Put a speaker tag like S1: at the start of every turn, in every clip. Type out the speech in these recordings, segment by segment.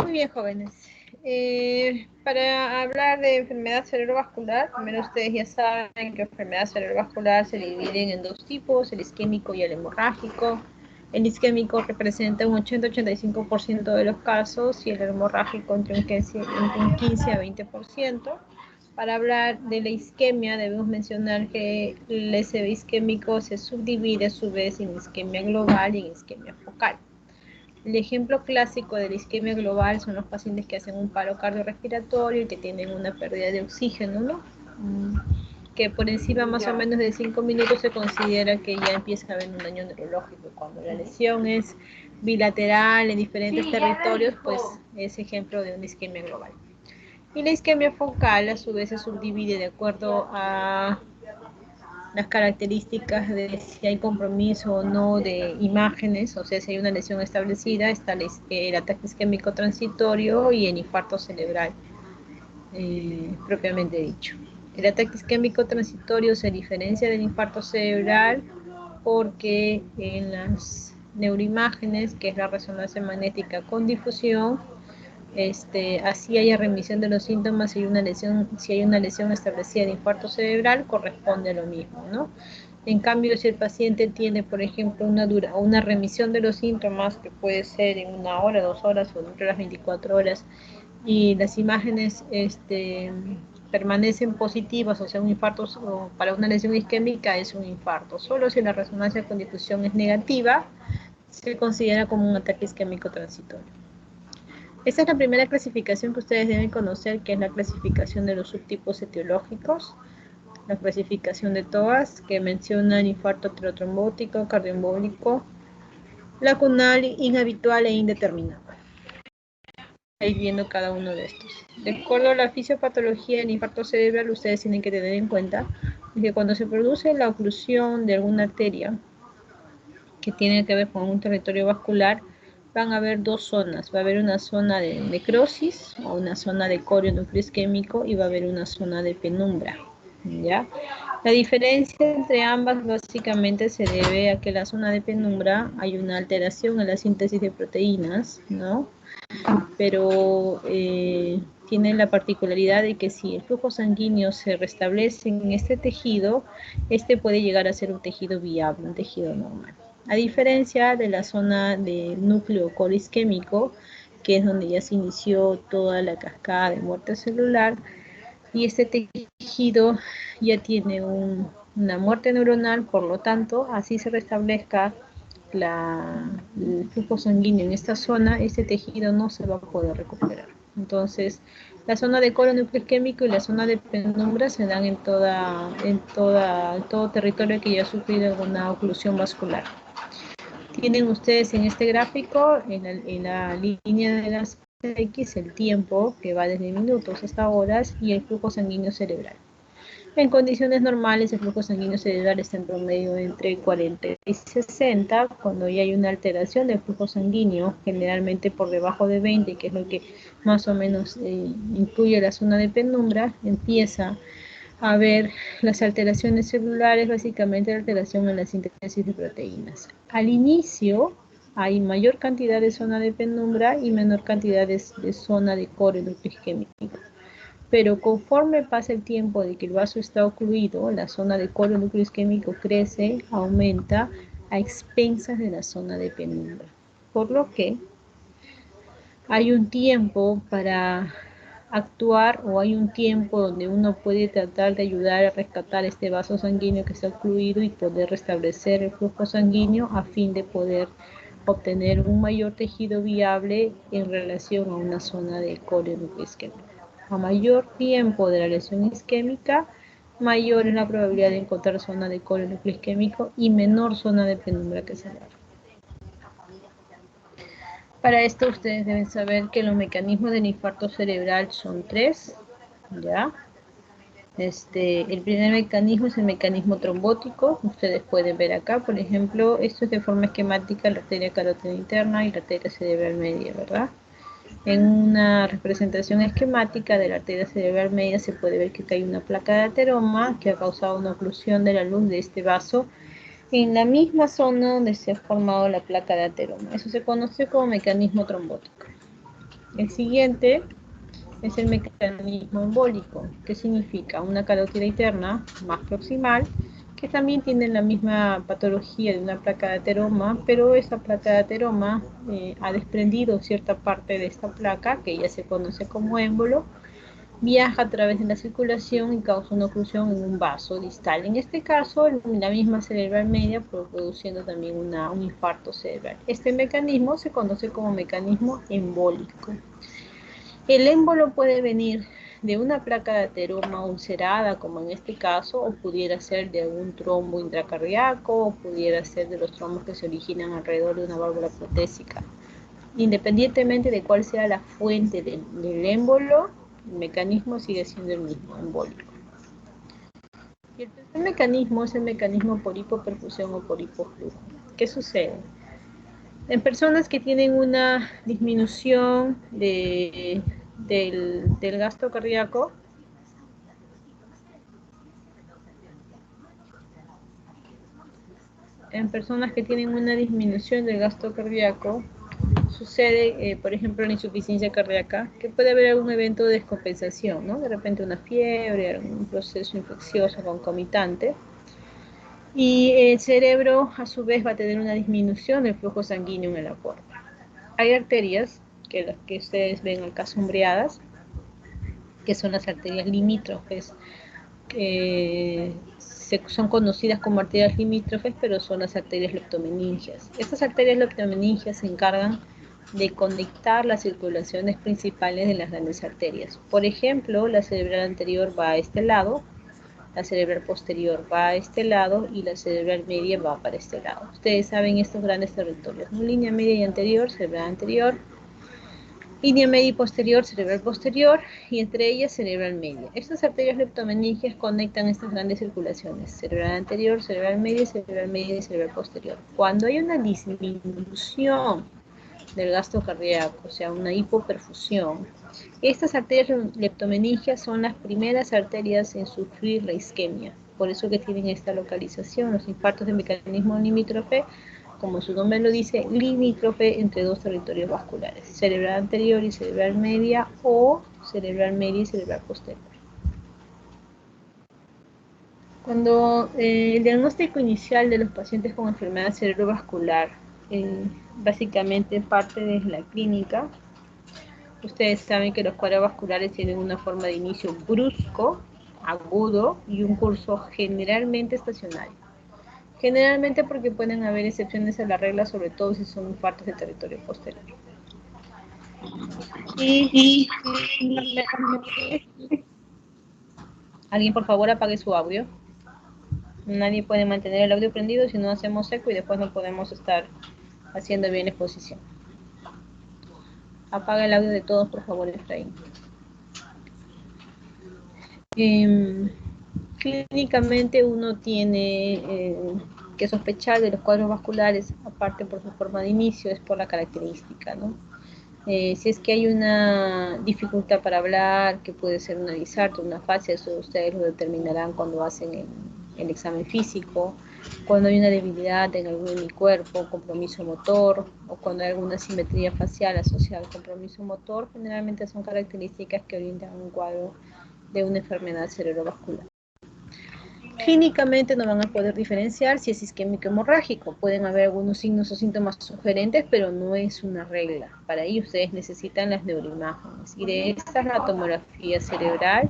S1: Muy bien, jóvenes. Para hablar de enfermedad cerebrovascular, primero ustedes ya saben que enfermedad cerebrovascular se divide en dos tipos, el isquémico y el hemorrágico. El isquémico representa un 80-85% de los casos y el hemorrágico entre un 15 a 20%. Para hablar de la isquemia debemos mencionar que el SB isquémico se subdivide a su vez en isquemia global y en isquemia focal. El ejemplo clásico de la isquemia global son los pacientes que hacen un paro cardiorrespiratorio y que tienen una pérdida de oxígeno, ¿no? Que por encima más o menos de 5 minutos se considera que ya empieza a haber un daño neurológico. Cuando la lesión es bilateral en diferentes territorios, pues es ejemplo de una isquemia global. Y la isquemia focal a su vez se subdivide de acuerdo a las características de si hay compromiso o no de imágenes, o sea, si hay una lesión establecida, está el ataque isquémico transitorio y el infarto cerebral, propiamente dicho. El ataque isquémico transitorio se diferencia del infarto cerebral porque en las neuroimágenes, que es la resonancia magnética con difusión, así haya remisión de los síntomas, si hay una lesión establecida de infarto cerebral, corresponde a lo mismo, ¿no? En cambio, si el paciente tiene, por ejemplo, una remisión de los síntomas, que puede ser en 1 hora, 2 horas o dentro de las 24 horas, y las imágenes permanecen positivas, o sea, un infarto o para una lesión isquémica es un infarto. Solo si la resonancia con difusión es negativa, se considera como un ataque isquémico transitorio. Esta es la primera clasificación que ustedes deben conocer, que es la clasificación de los subtipos etiológicos. La clasificación de TOAS, que menciona el infarto ateriotrombótico, cardioembólico, lacunal, inhabitual e indeterminado. Ahí viendo cada uno de estos. De acuerdo a la fisiopatología del infarto cerebral, ustedes tienen que tener en cuenta que cuando se produce la oclusión de alguna arteria que tiene que ver con un territorio vascular, van a haber dos zonas. Va a haber una zona de necrosis o una zona de corio núcleo isquémico y va a haber una zona de penumbra, ¿ya? La diferencia entre ambas básicamente se debe a que la zona de penumbra hay una alteración en la síntesis de proteínas, ¿no? Pero tiene la particularidad de que si el flujo sanguíneo se restablece en este tejido, este puede llegar a ser un tejido viable, un tejido normal. A diferencia de la zona del núcleo corisquémico, que es donde ya se inició toda la cascada de muerte celular, y este tejido ya tiene una muerte neuronal, por lo tanto, así se restablezca el flujo sanguíneo en esta zona, este tejido no se va a poder recuperar. Entonces, la zona de coro núcleo isquémico y la zona de penumbra se dan en todo territorio que ya ha sufrido alguna oclusión vascular. Tienen ustedes en este gráfico, en la línea de las X, el tiempo que va desde minutos hasta horas y el flujo sanguíneo cerebral. En condiciones normales, el flujo sanguíneo cerebral está en promedio entre 40 y 60. Cuando ya hay una alteración del flujo sanguíneo, generalmente por debajo de 20, que es lo que más o menos incluye la zona de penumbra, empieza a ver las alteraciones celulares, básicamente la alteración en la síntesis de proteínas. Al inicio hay mayor cantidad de zona de penumbra y menor cantidad de zona de core núcleo isquémico. Pero conforme pasa el tiempo de que el vaso está ocluido, la zona de core núcleo isquémico crece, aumenta a expensas de la zona de penumbra. Por lo que hay un tiempo para actuar o hay un tiempo donde uno puede tratar de ayudar a rescatar este vaso sanguíneo que está ocluido y poder restablecer el flujo sanguíneo a fin de poder obtener un mayor tejido viable en relación a una zona de core núcleo isquémico. A mayor tiempo de la lesión isquémica, mayor es la probabilidad de encontrar zona de core núcleo isquémico y menor zona de penumbra que se da. Para esto ustedes deben saber que los mecanismos del infarto cerebral son 3, ¿ya? El primer mecanismo es el mecanismo trombótico. Ustedes pueden ver acá, por ejemplo, esto es de forma esquemática la arteria carótida interna y la arteria cerebral media, ¿verdad? En una representación esquemática de la arteria cerebral media se puede ver que hay una placa de ateroma que ha causado una oclusión de la luz de este vaso en la misma zona donde se ha formado la placa de ateroma. Eso se conoce como mecanismo trombótico. El siguiente es el mecanismo embólico, que significa una carótida interna más proximal, que también tiene la misma patología de una placa de ateroma, pero esa placa de ateroma ha desprendido cierta parte de esta placa, que ya se conoce como émbolo, viaja a través de la circulación y causa una oclusión en un vaso distal. En este caso, la misma cerebral media, produciendo también un infarto cerebral. Este mecanismo se conoce como mecanismo embólico. El émbolo puede venir de una placa de ateroma ulcerada, como en este caso, o pudiera ser de un trombo intracardíaco, o pudiera ser de los trombos que se originan alrededor de una válvula protésica. Independientemente de cuál sea la fuente del émbolo, el mecanismo sigue siendo el mismo, embólico. Y el tercer mecanismo es el mecanismo por hipoperfusión o por hipoflujo. ¿Qué sucede? En personas que tienen una disminución del gasto cardíaco, sucede, por ejemplo, la insuficiencia cardíaca, que puede haber algún evento de descompensación, ¿no? De repente una fiebre, algún proceso infeccioso concomitante. Y el cerebro, a su vez, va a tener una disminución del flujo sanguíneo en el aporte. Hay arterias, que las que ustedes ven acá sombreadas, que son las arterias limítrofes, que son conocidas como arterias limítrofes, pero son las arterias leptomeningias. Estas arterias leptomeningias se encargan de conectar las circulaciones principales de las grandes arterias. Por ejemplo, la cerebral anterior va a este lado, la cerebral posterior va a este lado y la cerebral media va para este lado. Ustedes saben estos grandes territorios, ¿no? Línea media y anterior, cerebral anterior, línea media y posterior, cerebral posterior, y entre ellas cerebral media. Estas arterias leptomeningias conectan estas grandes circulaciones, cerebral anterior, cerebral media y cerebral posterior. Cuando hay una disminución del gasto cardíaco, o sea, una hipoperfusión, estas arterias leptomeningias son las primeras arterias en sufrir la isquemia. Por eso que tienen esta localización, los infartos de mecanismo limítrofe, como su nombre lo dice, limítrofe entre dos territorios vasculares, cerebral anterior y cerebral media, o cerebral media y cerebral posterior. Cuando el diagnóstico inicial de los pacientes con enfermedad cerebrovascular básicamente parte de la clínica, ustedes saben que los cuadros vasculares tienen una forma de inicio brusco, agudo y un curso generalmente estacionario. Generalmente porque pueden haber excepciones a la regla, sobre todo si son infartos de territorio posterior. Y alguien por favor apague su audio. Nadie puede mantener el audio prendido si no hacemos eco y después no podemos estar haciendo bien la exposición. Apaga el audio de todos, por favor, Efraín. Clínicamente uno tiene que sospechar de los cuadros vasculares, aparte por su forma de inicio, es por la característica, ¿no? Si es que hay una dificultad para hablar, que puede ser una disartria, una fascia, eso ustedes lo determinarán cuando hacen el examen físico, cuando hay una debilidad en algún hemicuerpo, compromiso motor, o cuando hay alguna simetría facial asociada al compromiso motor, generalmente son características que orientan a un cuadro de una enfermedad cerebrovascular. Clínicamente no van a poder diferenciar si es isquémico hemorrágico. Pueden haber algunos signos o síntomas sugerentes, pero no es una regla. Para ello ustedes necesitan las neuroimágenes. Y de esta es la tomografía cerebral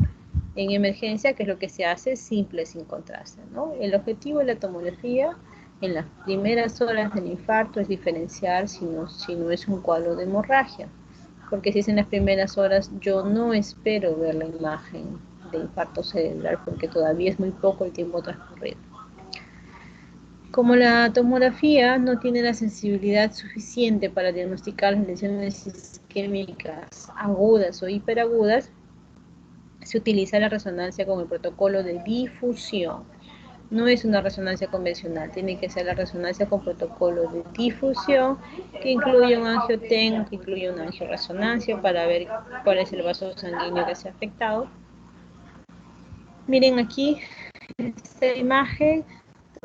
S1: en emergencia, que es lo que se hace simple, sin contraste, ¿no? El objetivo de la tomografía en las primeras horas del infarto es diferenciar si no es un cuadro de hemorragia. Porque si es en las primeras horas, yo no espero ver la imagen de infarto cerebral porque todavía es muy poco el tiempo transcurrido. Como la tomografía no tiene la sensibilidad suficiente para diagnosticar las lesiones isquémicas agudas o hiperagudas, se utiliza la resonancia con el protocolo de difusión. No es una resonancia convencional, tiene que ser la resonancia con protocolo de difusión, que incluye un angioten, que incluye una angioresonancia para ver cuál es el vaso sanguíneo que se ha afectado. Miren aquí esta imagen,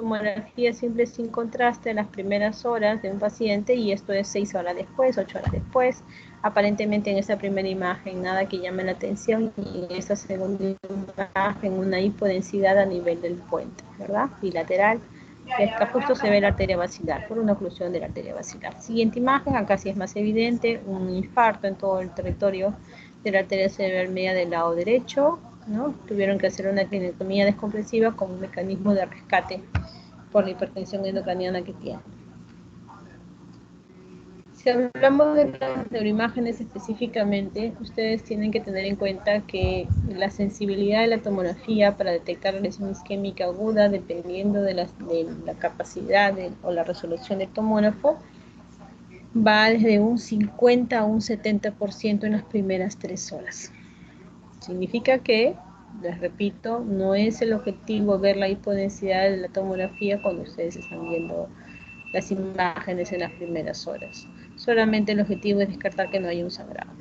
S1: tomografía simple sin contraste en las primeras horas de un paciente, y esto es 6 horas después, 8 horas después. Aparentemente en esta primera imagen nada que llame la atención, y en esta segunda imagen una hipodensidad a nivel del puente, ¿verdad? Bilateral. Y acá justo se ve la arteria basilar, por una oclusión de la arteria basilar. Siguiente imagen, acá sí es más evidente, un infarto en todo el territorio de la arteria cerebral media del lado derecho, ¿no? Tuvieron que hacer una clinectomía descompresiva como un mecanismo de rescate por la hipertensión endocraniana que tiene. Si hablamos de las neuroimágenes específicamente, ustedes tienen que tener en cuenta que la sensibilidad de la tomografía para detectar la lesión isquémica aguda, dependiendo de la capacidad o la resolución del tomógrafo, va desde un 50 a un 70% en las primeras 3 horas. Significa que, les repito, no es el objetivo ver la hipodensidad de la tomografía cuando ustedes están viendo las imágenes en las primeras horas. Solamente el objetivo es descartar que no haya un sangrado.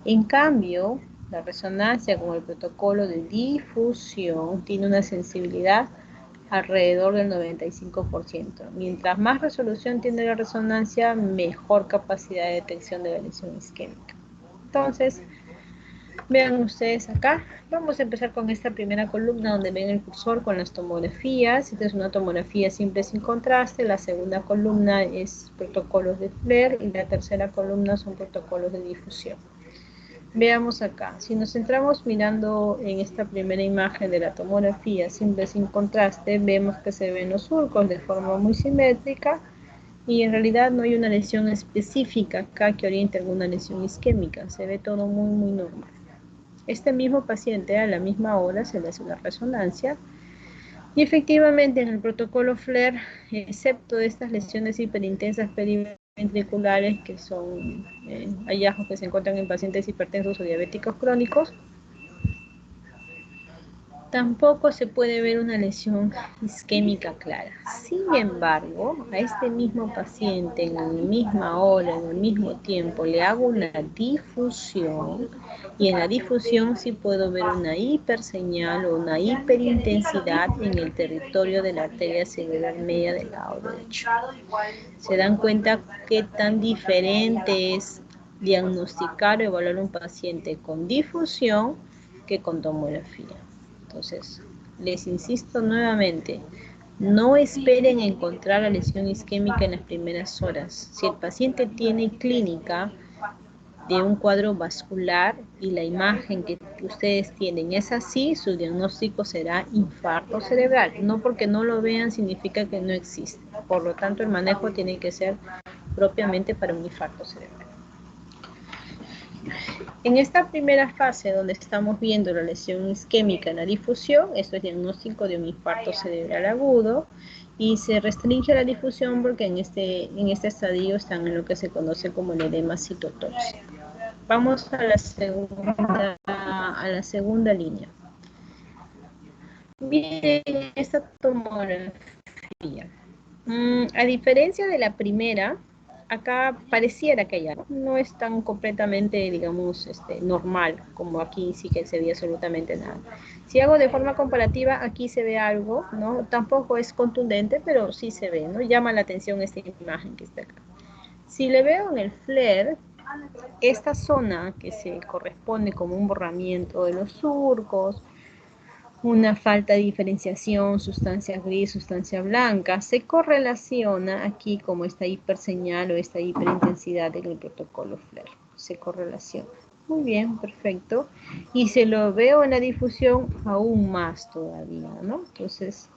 S1: En cambio, la resonancia con el protocolo de difusión tiene una sensibilidad alrededor del 95%. Mientras más resolución tiene la resonancia, mejor capacidad de detección de la lesión isquémica. Entonces, vean ustedes acá, vamos a empezar con esta primera columna donde ven el cursor con las tomografías. Esta es una tomografía simple sin contraste. La segunda columna es protocolos de FLAIR y la tercera columna son protocolos de difusión. Veamos acá, si nos centramos mirando en esta primera imagen de la tomografía simple sin contraste, vemos que se ven los surcos de forma muy simétrica y en realidad no hay una lesión específica acá que oriente alguna lesión isquémica, se ve todo muy normal. Este mismo paciente a la misma hora se le hace una resonancia y efectivamente en el protocolo FLAIR, excepto estas lesiones hiperintensas periventriculares que son hallazgos que se encuentran en pacientes hipertensos o diabéticos crónicos, tampoco se puede ver una lesión isquémica clara. Sin embargo, a este mismo paciente en la misma hora, en el mismo tiempo, le hago una difusión y en la difusión sí puedo ver una hiperseñal o una hiperintensidad en el territorio de la arteria cerebral media del lado derecho. ¿Se dan cuenta qué tan diferente es diagnosticar o evaluar un paciente con difusión que con tomografía? Entonces, les insisto nuevamente, no esperen encontrar la lesión isquémica en las primeras horas. Si el paciente tiene clínica de un cuadro vascular y la imagen que ustedes tienen es así, su diagnóstico será infarto cerebral. No porque no lo vean significa que no existe. Por lo tanto, el manejo tiene que ser propiamente para un infarto cerebral. En esta primera fase donde estamos viendo la lesión isquémica en la difusión, esto es diagnóstico de un infarto cerebral agudo, y se restringe la difusión porque en este estadio están en lo que se conoce como el edema citotóxico. Vamos a la segunda línea. Miren esta tomografía. A diferencia de la primera, acá pareciera que ya no es tan completamente, digamos, normal, como aquí sí que se ve absolutamente nada. Si hago de forma comparativa, aquí se ve algo, ¿no? Tampoco es contundente, pero sí se ve, ¿no? Llama la atención esta imagen que está acá. Si le veo en el FLAIR, esta zona que se corresponde como un borramiento de los surcos, una falta de diferenciación, sustancia gris, sustancia blanca, se correlaciona aquí como esta hiperseñal o esta hiperintensidad en el protocolo FLAIR. Se correlaciona. Muy bien, perfecto. Y se lo veo en la difusión aún más todavía, ¿no? Entonces,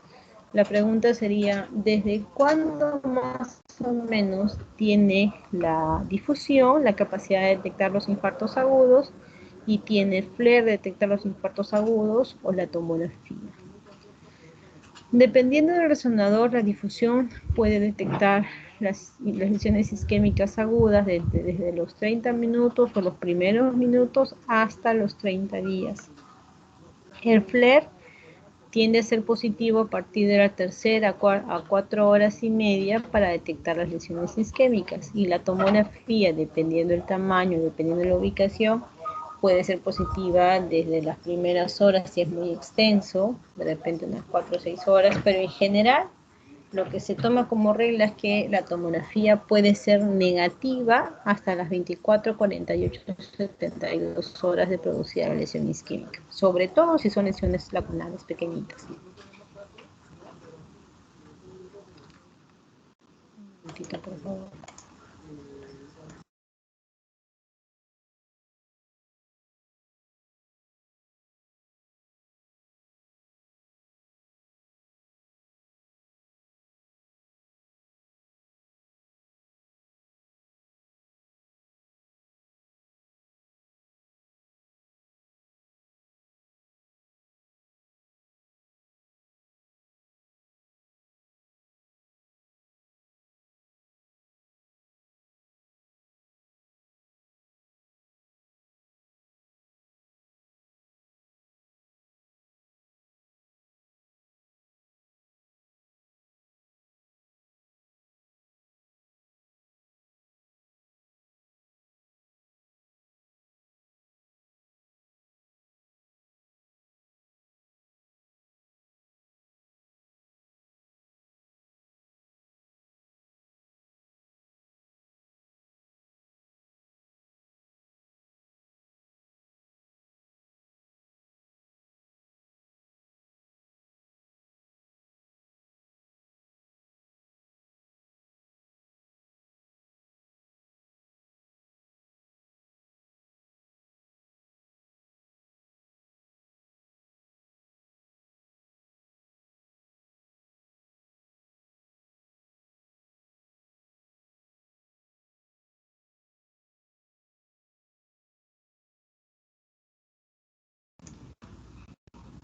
S1: la pregunta sería, ¿desde cuándo más o menos tiene la difusión la capacidad de detectar los infartos agudos y tiene el FLAIR de detectar los infartos agudos o la tomografía? Dependiendo del resonador, la difusión puede detectar las lesiones isquémicas agudas desde los 30 minutos o los primeros minutos hasta los 30 días. El FLAIR tiende a ser positivo a partir de la tercera a 4 horas y media para detectar las lesiones isquémicas, y la tomografía, dependiendo del tamaño, dependiendo de la ubicación, puede ser positiva desde las primeras horas si es muy extenso, de repente unas 4 o 6 horas, pero en general lo que se toma como regla es que la tomografía puede ser negativa hasta las 24, 48, 72 horas de producida la lesión isquémica, sobre todo si son lesiones lacunares pequeñitas. Un momentito, por favor.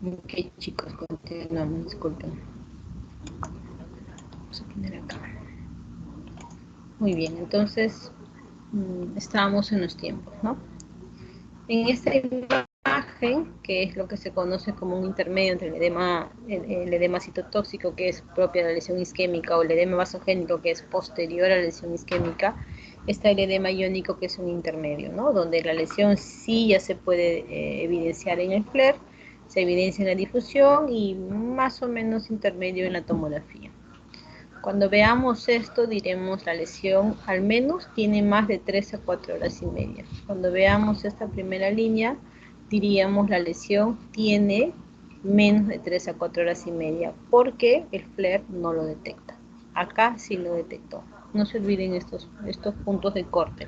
S1: Ok, chicos, continuamos, disculpen. Vamos a poner acá. Muy bien, entonces estábamos en los tiempos, ¿no? En esta imagen, que es lo que se conoce como un intermedio entre el edema citotóxico, que es propia de la lesión isquémica, o el edema vasogénico, que es posterior a la lesión isquémica, está el edema iónico, que es un intermedio, ¿no? Donde la lesión sí ya se puede evidenciar en el FLAIR, se evidencia en la difusión y más o menos intermedio en la tomografía. Cuando veamos esto, diremos la lesión al menos tiene más de 3 a 4 horas y media. Cuando veamos esta primera línea, diríamos la lesión tiene menos de 3 a 4 horas y media, porque el FLAIR no lo detecta. Acá sí lo detectó. No se olviden estos puntos de corte.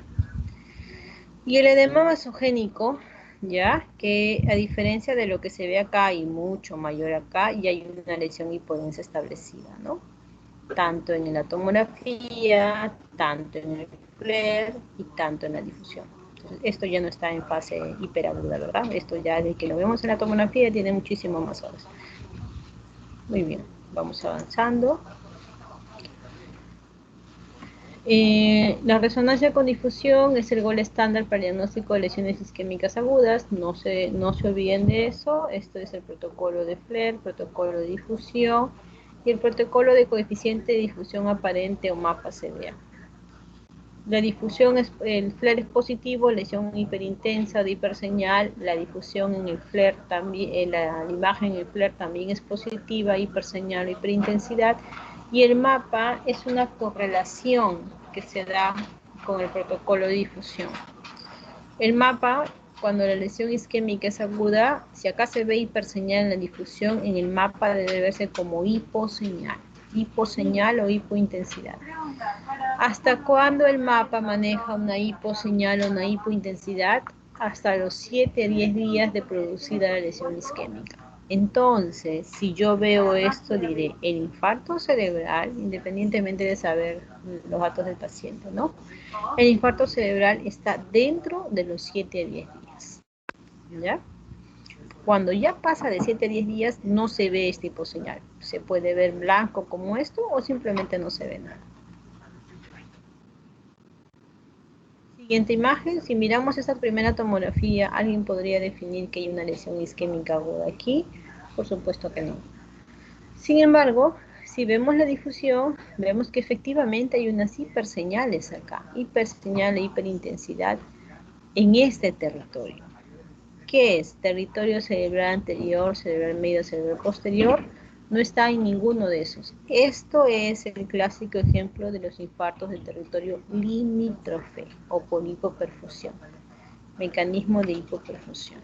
S1: Y el edema vasogénico, ya que a diferencia de lo que se ve acá y mucho mayor acá, ya hay una lesión hipodensa establecida, ¿no? Tanto en la tomografía, tanto en el FLAIR y tanto en la difusión. Entonces, esto ya no está en fase hiperaguda, ¿verdad? Esto ya de que lo vemos en la tomografía tiene muchísimo más horas. Muy bien, vamos avanzando. La resonancia con difusión es el gol estándar para el diagnóstico de lesiones isquémicas agudas. No se olviden de eso. Esto es el protocolo de FLAIR, protocolo de difusión y el protocolo de coeficiente de difusión aparente o mapa CDA. La difusión, el FLAIR es positivo, lesión hiperintensa de hiperseñal. La difusión en el FLAIR también, la imagen en el FLAIR también es positiva, hiperseñal o hiperintensidad. Y el mapa es una correlación que se da con el protocolo de difusión. El mapa, cuando la lesión isquémica es aguda, si acá se ve hiperseñal en la difusión, en el mapa debe verse como hiposeñal o hipointensidad. ¿Hasta cuándo el mapa maneja una hiposeñal o una hipointensidad? Hasta los 7 a 10 días de producida la lesión isquémica. Entonces, si yo veo esto, diré, el infarto cerebral, independientemente de saber los datos del paciente, ¿no? El infarto cerebral está dentro de los 7 a 10 días, ¿ya? Cuando ya pasa de 7 a 10 días, no se ve este hiposeñal. Se puede ver blanco como esto o simplemente no se ve nada. Siguiente imagen, si miramos esta primera tomografía, ¿alguien podría definir que hay una lesión isquémica aguda aquí? Por supuesto que no. Sin embargo, si vemos la difusión, vemos que efectivamente hay unas hiperseñales acá, hiperseñal e hiperintensidad en este territorio. ¿Qué es? Territorio cerebral anterior, cerebral medio, cerebral posterior. No está en ninguno de esos. Esto es el clásico ejemplo de los infartos de territorio limítrofe o por hipoperfusión. Mecanismo de hipoperfusión.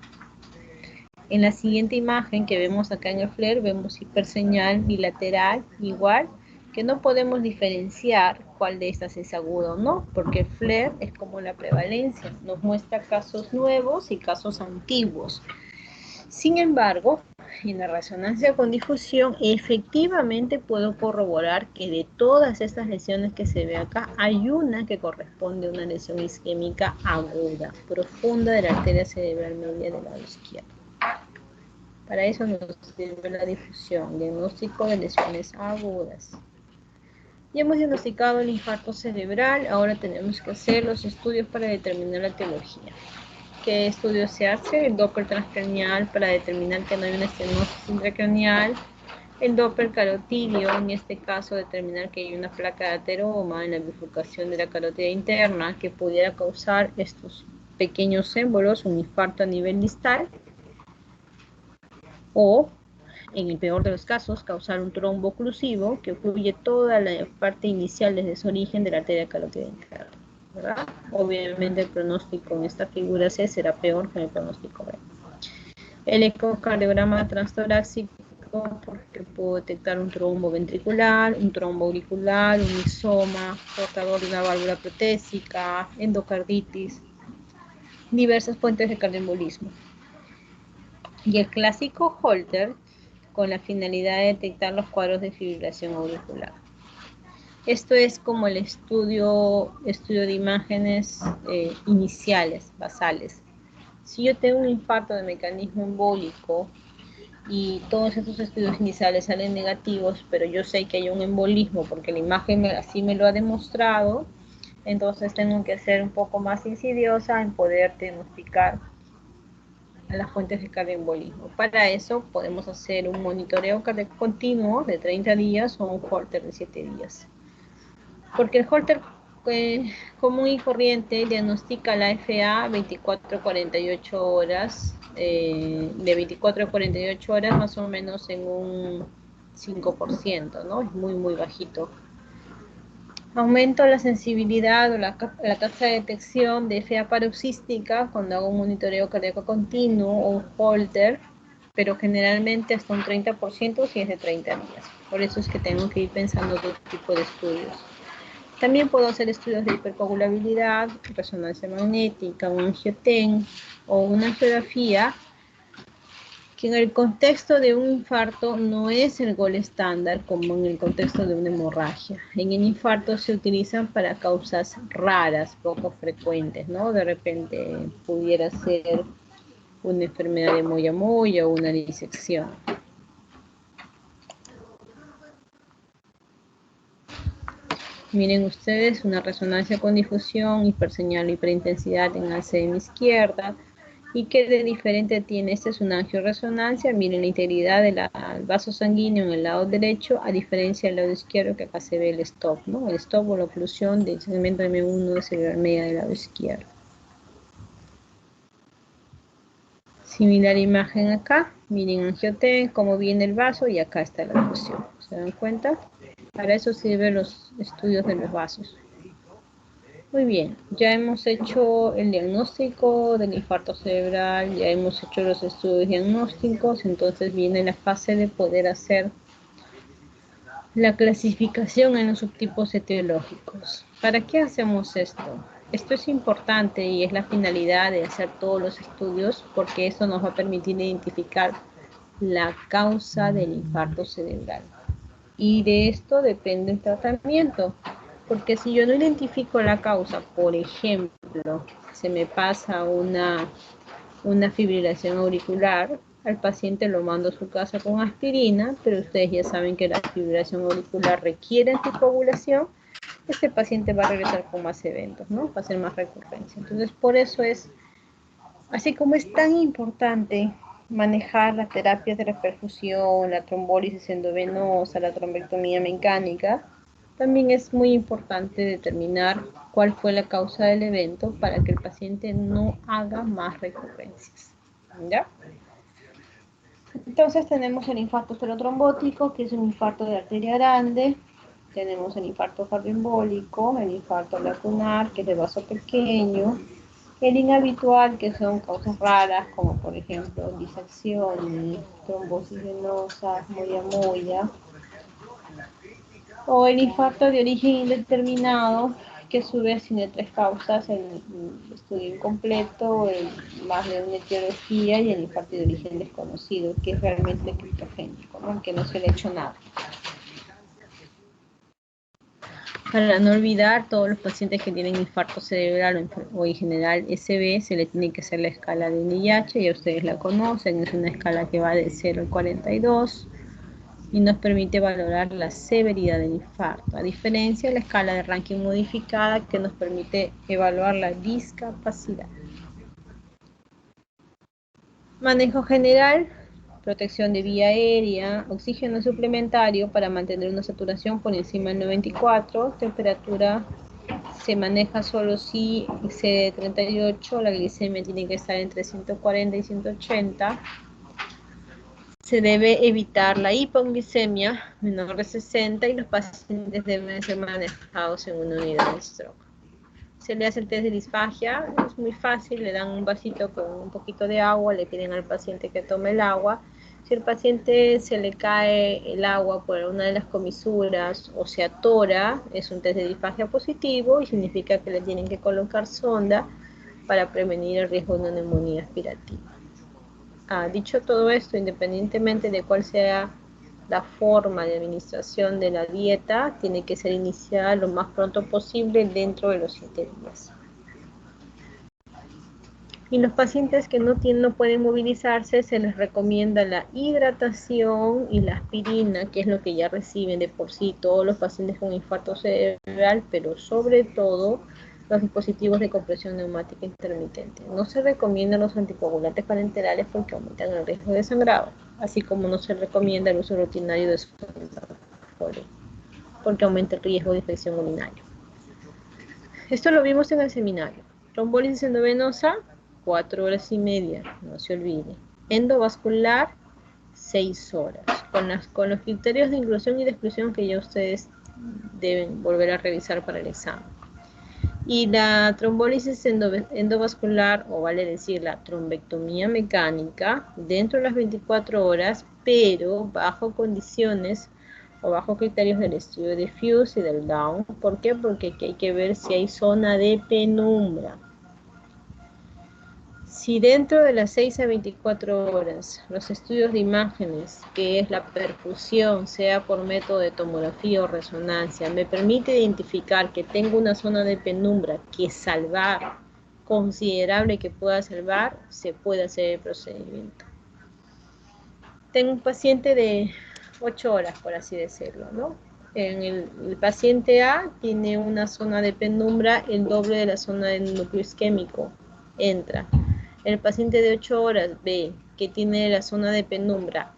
S1: En la siguiente imagen que vemos acá en el FLAIR, vemos hiperseñal bilateral igual, que no podemos diferenciar cuál de estas es aguda o no, porque el FLAIR es como la prevalencia, nos muestra casos nuevos y casos antiguos. Sin embargo, en la resonancia con difusión, efectivamente puedo corroborar que de todas estas lesiones que se ve acá, hay una que corresponde a una lesión isquémica aguda, profunda de la arteria cerebral media del lado izquierdo. Para eso nos sirve la difusión, diagnóstico de lesiones agudas. Ya hemos diagnosticado el infarto cerebral, ahora tenemos que hacer los estudios para determinar la etiología. ¿Qué estudio se hace? El Doppler transcranial para determinar que no hay una estenosis intracraneal. El Doppler carotidio, en este caso determinar que hay una placa de ateroma en la bifurcación de la carótida interna que pudiera causar estos pequeños émbolos, un infarto a nivel distal, o en el peor de los casos, causar un trombo oclusivo que ocluye toda la parte inicial desde su origen de la arteria carótida interna, ¿verdad? Obviamente el pronóstico en esta figura C será peor que el pronóstico B. El ecocardiograma transtorácico, porque puedo detectar un trombo ventricular, un trombo auricular, un mixoma, portador de una válvula protésica, endocarditis, diversas fuentes de cardioembolismo. Y el clásico Holter, con la finalidad de detectar los cuadros de fibrilación auricular. Esto es como el estudio de imágenes iniciales, basales. Si yo tengo un infarto de mecanismo embólico y todos estos estudios iniciales salen negativos, pero yo sé que hay un embolismo porque la imagen así me lo ha demostrado, entonces tengo que ser un poco más insidiosa en poder diagnosticar a las fuentes de cardioembolismo. Para eso podemos hacer un monitoreo cardíaco continuo de 30 días o un Holter de 7 días. Porque el Holter común y corriente diagnostica la FA 24-48 horas, de 24 a 48 horas más o menos en un 5%, ¿no? Es muy, muy bajito. Aumento la sensibilidad o la tasa de detección de FA paroxística cuando hago un monitoreo cardíaco continuo o un Holter, pero generalmente hasta un 30% si es de 30 días. Por eso es que tengo que ir pensando otro tipo de estudios. También puedo hacer estudios de hipercoagulabilidad, resonancia magnética, un angioten o una angiografía, que en el contexto de un infarto no es el gol estándar como en el contexto de una hemorragia. En el infarto se utilizan para causas raras, poco frecuentes, ¿no? De repente pudiera ser una enfermedad de Moyamoya o una disección. Miren ustedes, una resonancia con difusión, hiperseñal, hiperintensidad en ACM izquierda. ¿Y qué de diferente tiene? Esta es una angioresonancia. Miren la integridad del vaso sanguíneo en el lado derecho, a diferencia del lado izquierdo, que acá se ve el stop, ¿no? El stop o la oclusión del segmento M1 de cerebral media del lado izquierdo. Similar imagen acá. Miren angioten, cómo viene el vaso, y acá está la oclusión. ¿Se dan cuenta? Para eso sirven los estudios de los vasos. Muy bien, ya hemos hecho el diagnóstico del infarto cerebral, ya hemos hecho los estudios diagnósticos, entonces viene la fase de poder hacer la clasificación en los subtipos etiológicos. ¿Para qué hacemos esto? Esto es importante y es la finalidad de hacer todos los estudios, porque eso nos va a permitir identificar la causa del infarto cerebral. Y de esto depende el tratamiento. Porque si yo no identifico la causa, por ejemplo, se me pasa una fibrilación auricular, al paciente lo mando a su casa con aspirina, pero ustedes ya saben que la fibrilación auricular requiere anticoagulación, este paciente va a regresar con más eventos, ¿no? Va a ser más recurrencia. Entonces, por eso es, así como es tan importante manejar las terapias de reperfusión, la trombólisis endovenosa, la trombectomía mecánica, también es muy importante determinar cuál fue la causa del evento para que el paciente no haga más recurrencias. ¿Ya? Entonces tenemos el infarto esterotrombótico, que es un infarto de arteria grande. Tenemos el infarto cardioembólico, el infarto lacunar, que es de vaso pequeño. El inhabitual, que son causas raras, como por ejemplo disecciones, trombosis venosa, moya. O el infarto de origen indeterminado, que a su vez tiene tres causas: el estudio incompleto, más de una etiología, y el infarto de origen desconocido, que es realmente criptogénico, ¿no? Que no se le ha hecho nada. Para no olvidar, todos los pacientes que tienen infarto cerebral o en general SB, se le tiene que hacer la escala de NIH, ya ustedes la conocen, es una escala que va de 0 al 42 y nos permite valorar la severidad del infarto, a diferencia de la escala de ranking modificada, que nos permite evaluar la discapacidad. Manejo general: protección de vía aérea, oxígeno suplementario para mantener una saturación por encima del 94, temperatura se maneja solo si excede 38, la glicemia tiene que estar entre 140 y 180. Se debe evitar la hipoglicemia menor de 60 y los pacientes deben ser manejados en una unidad de stroke. Se le hace el test de disfagia, es muy fácil, le dan un vasito con un poquito de agua, le piden al paciente que tome el agua. Si el paciente se le cae el agua por una de las comisuras o se atora, es un test de disfagia positivo y significa que le tienen que colocar sonda para prevenir el riesgo de una neumonía aspirativa. Dicho todo esto, independientemente de cuál sea la forma de administración de la dieta, tiene que ser iniciada lo más pronto posible dentro de los 7 días. Y los pacientes que no pueden movilizarse, se les recomienda la hidratación y la aspirina, que es lo que ya reciben de por sí todos los pacientes con infarto cerebral, pero sobre todo los dispositivos de compresión neumática intermitente. No se recomiendan los anticoagulantes parenterales porque aumentan el riesgo de sangrado, así como no se recomienda el uso rutinario de sulfafolo, porque aumenta el riesgo de infección urinaria. Esto lo vimos en el seminario. Trombólisis endovenosa, 4 horas y media, no se olvide. Endovascular, 6 horas. Con los criterios de inclusión y de exclusión que ya ustedes deben volver a revisar para el examen. Y la trombólisis endovascular, o vale decir la trombectomía mecánica, dentro de las 24 horas, pero bajo condiciones o bajo criterios del estudio de Fuse y del Down. ¿Por qué? Porque aquí hay que ver si hay zona de penumbra. Si dentro de las 6 a 24 horas los estudios de imágenes, que es la perfusión, sea por método de tomografía o resonancia, me permite identificar que tengo una zona de penumbra que salvar, considerable que pueda salvar, se puede hacer el procedimiento. Tengo un paciente de 8 horas, por así decirlo, ¿no? El paciente A tiene una zona de penumbra el doble de la zona del núcleo isquémico, entra. El paciente de 8 horas B, que tiene la zona de penumbra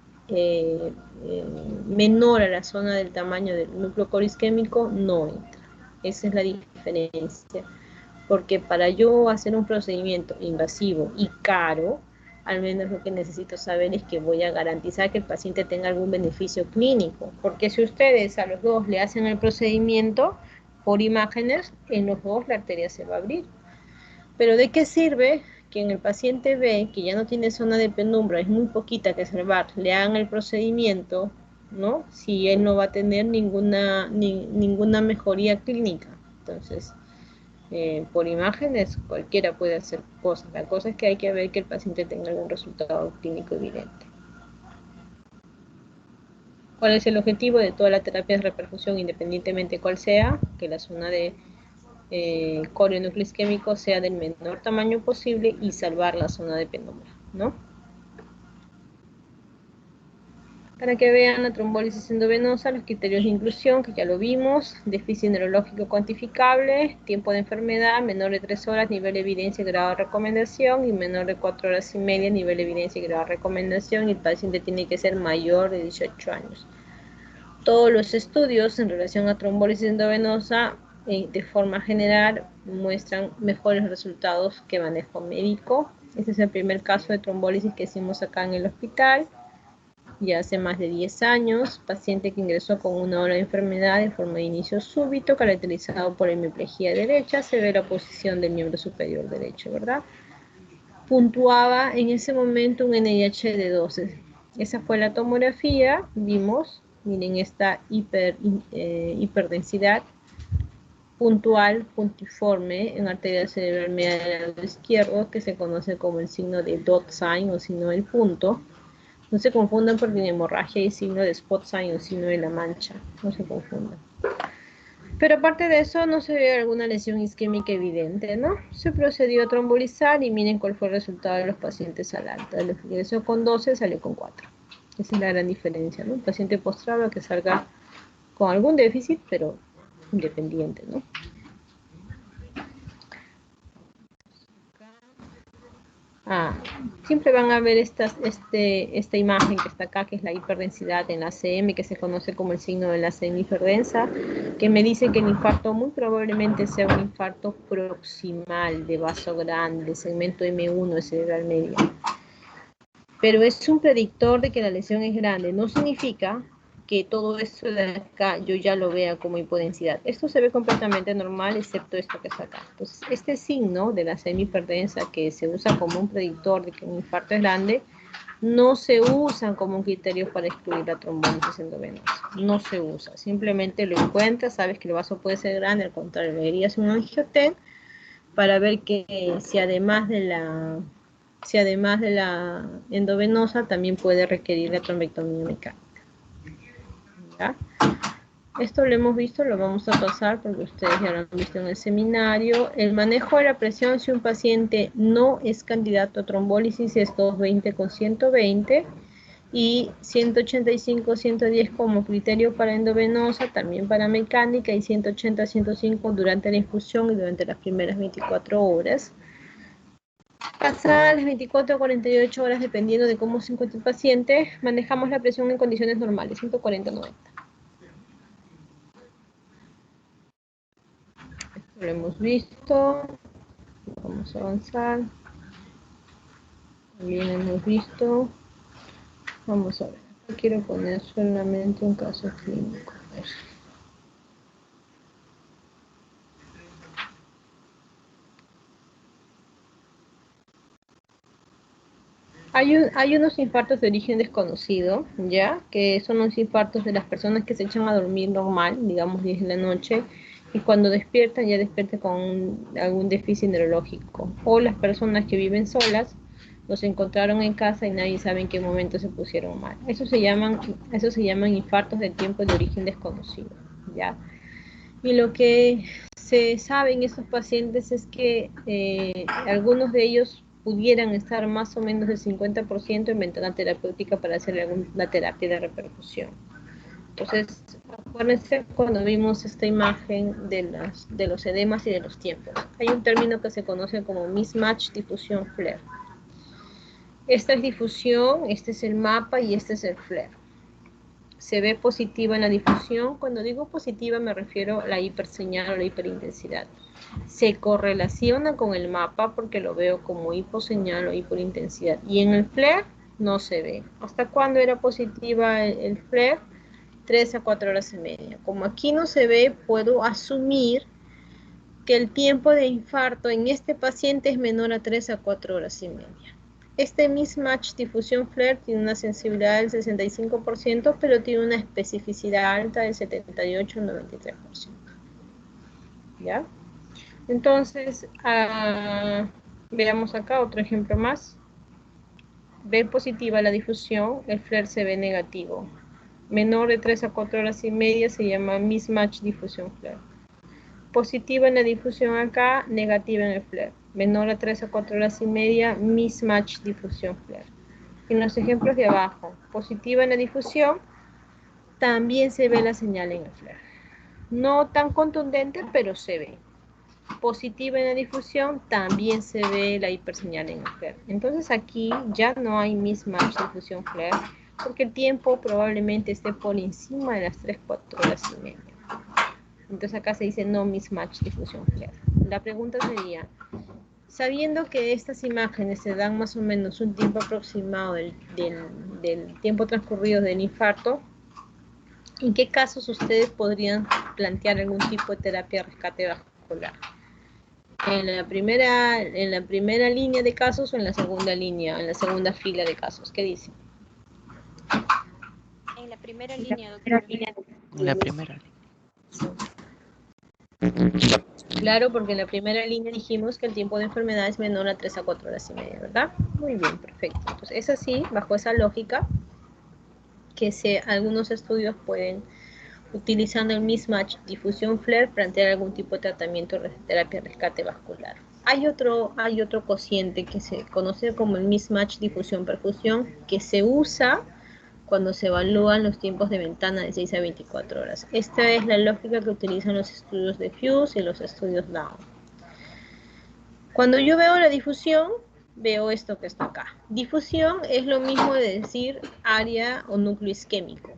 S1: menor a la zona del tamaño del núcleo corisquémico, no entra. Esa es la diferencia. Porque para yo hacer un procedimiento invasivo y caro, al menos lo que necesito saber es que voy a garantizar que el paciente tenga algún beneficio clínico. Porque si ustedes a los dos le hacen el procedimiento por imágenes, en los dos la arteria se va a abrir. Pero ¿de qué sirve que en el paciente B, que ya no tiene zona de penumbra, es muy poquita que salvar, le hagan el procedimiento, ¿no? Si él no va a tener ninguna mejoría clínica? Entonces, por imágenes cualquiera puede hacer cosas. La cosa es que hay que ver que el paciente tenga algún resultado clínico evidente. ¿Cuál es el objetivo de toda la terapia de reperfusión, independientemente cuál sea? Que la zona de corio núcleo isquémico sea del menor tamaño posible y salvar la zona de penumbra, ¿no? Para que vean la trombólisis endovenosa, los criterios de inclusión, que ya lo vimos: déficit neurológico cuantificable, tiempo de enfermedad, menor de 3 horas, nivel de evidencia y grado de recomendación, y menor de 4 horas y media, nivel de evidencia y grado de recomendación, y el paciente tiene que ser mayor de 18 años. Todos los estudios en relación a trombólisis endovenosa, de forma general, muestran mejores resultados que manejo médico. Este es el primer caso de trombólisis que hicimos acá en el hospital. ya hace más de 10 años, paciente que ingresó con una ola de enfermedad de forma de inicio súbito, caracterizado por hemiplegia derecha, severa posición del miembro superior derecho, ¿verdad? Puntuaba en ese momento un NIH de 12. Esa fue la tomografía, vimos, miren esta hiperdensidad puntual, puntiforme, en arteria cerebral media del lado izquierdo, que se conoce como el signo de dot sign o signo del punto. No se confundan porque en hemorragia hay signo de spot sign o signo de la mancha, no se confundan. Pero aparte de eso, no se ve alguna lesión isquémica evidente, ¿no? Se procedió a trombolizar y miren cuál fue el resultado de los pacientes al alta. El que ingresó con 12 salió con 4. Esa es la gran diferencia, ¿no? Un paciente postrado que salga con algún déficit, pero independiente, ¿no? Siempre van a ver esta imagen que está acá, que es la hiperdensidad en la ACM, que se conoce como el signo de la ACM hiperdensa, que me dice que el infarto muy probablemente sea un infarto proximal de vaso grande, segmento M1 de cerebral media. Pero es un predictor de que la lesión es grande. No significa que todo esto de acá yo ya lo vea como hipodensidad. Esto se ve completamente normal, excepto esto que está acá. Entonces, este signo de la semihiperdensa, que se usa como un predictor de que un infarto es grande, no se usan como un criterio para excluir la trombólisis endovenosa. No se usa. Simplemente lo encuentras, sabes que el vaso puede ser grande, al contrario, le harías un angioten para ver que si además de la endovenosa también puede requerir la trombectomía mecánica. ¿Ya? Esto lo hemos visto, lo vamos a pasar porque ustedes ya lo han visto en el seminario. El manejo de la presión si un paciente no es candidato a trombólisis es 220 con 120 y 185, 110 como criterio para endovenosa, también para mecánica, y 180, 105 durante la infusión y durante las primeras 24 horas. Pasadas las 24 o 48 horas, dependiendo de cómo se encuentre el paciente, manejamos la presión en condiciones normales, 140-90. Esto lo hemos visto. Vamos a avanzar. También hemos visto. Vamos a ver. Quiero poner solamente un caso clínico. A ver. Hay unos infartos de origen desconocido, ¿ya? Que son los infartos de las personas que se echan a dormir normal, digamos 10 de la noche, y cuando despiertan, ya despiertan con algún déficit neurológico. O las personas que viven solas, los encontraron en casa y nadie sabe en qué momento se pusieron mal. Eso se llaman infartos de tiempo de origen desconocido, ¿ya? Y lo que se sabe en estos pacientes es que algunos de ellos pudieran estar más o menos del 50% en ventana terapéutica para hacer alguna terapia de repercusión. Entonces, acuérdense cuando vimos esta imagen de los edemas y de los tiempos. Hay un término que se conoce como mismatch difusión flare. Esta es difusión, este es el mapa y este es el flare. Se ve positiva en la difusión. Cuando digo positiva me refiero a la hiperseñal o la hiperintensidad. Se correlaciona con el mapa porque lo veo como hiposeñal o hiperintensidad. Y en el flare no se ve. ¿Hasta cuándo era positiva el flare? 3 a 4 horas y media. Como aquí no se ve, puedo asumir que el tiempo de infarto en este paciente es menor a 3 a 4 horas y media. Este mismatch difusión flare tiene una sensibilidad del 65%, pero tiene una especificidad alta del 78 al 93%. ¿Ya? Entonces, veamos acá otro ejemplo más. Ve positiva la difusión, el flare se ve negativo. Menor de 3 a 4 horas y media se llama mismatch difusión flare. Positiva en la difusión acá, negativa en el flare. Menor a 3 a 4 horas y media, mismatch difusión flare. En los ejemplos de abajo, positiva en la difusión, también se ve la señal en el flare. No tan contundente, pero se ve. Positiva en la difusión, también se ve la hiperseñal en el flare. Entonces aquí ya no hay mismatch difusión flare, porque el tiempo probablemente esté por encima de las 3-4 horas y media. Entonces acá se dice no mismatch difusión flare. La pregunta sería, sabiendo que estas imágenes se dan más o menos un tiempo aproximado del del tiempo transcurrido del infarto, ¿en qué casos ustedes podrían plantear algún tipo de terapia de rescate vascular? ¿En la primera línea de casos o en la segunda línea, en la segunda fila de casos? ¿Qué dicen?
S2: En la primera línea, doctora.
S3: En la primera línea.
S1: Claro, porque en la primera línea dijimos que el tiempo de enfermedad es menor a 3 a 4 horas y media, ¿verdad? Muy bien, perfecto. Entonces, es así, bajo esa lógica, que algunos estudios pueden, utilizando el mismatch difusión FLAIR, plantear algún tipo de tratamiento de terapia de rescate vascular. Hay otro cociente que se conoce como el mismatch difusión perfusión, que se usa cuando se evalúan los tiempos de ventana de 6 a 24 horas. Esta es la lógica que utilizan los estudios de Fuse y los estudios Down. Cuando yo veo la difusión, veo esto que está acá. Difusión es lo mismo de decir área o núcleo isquémico.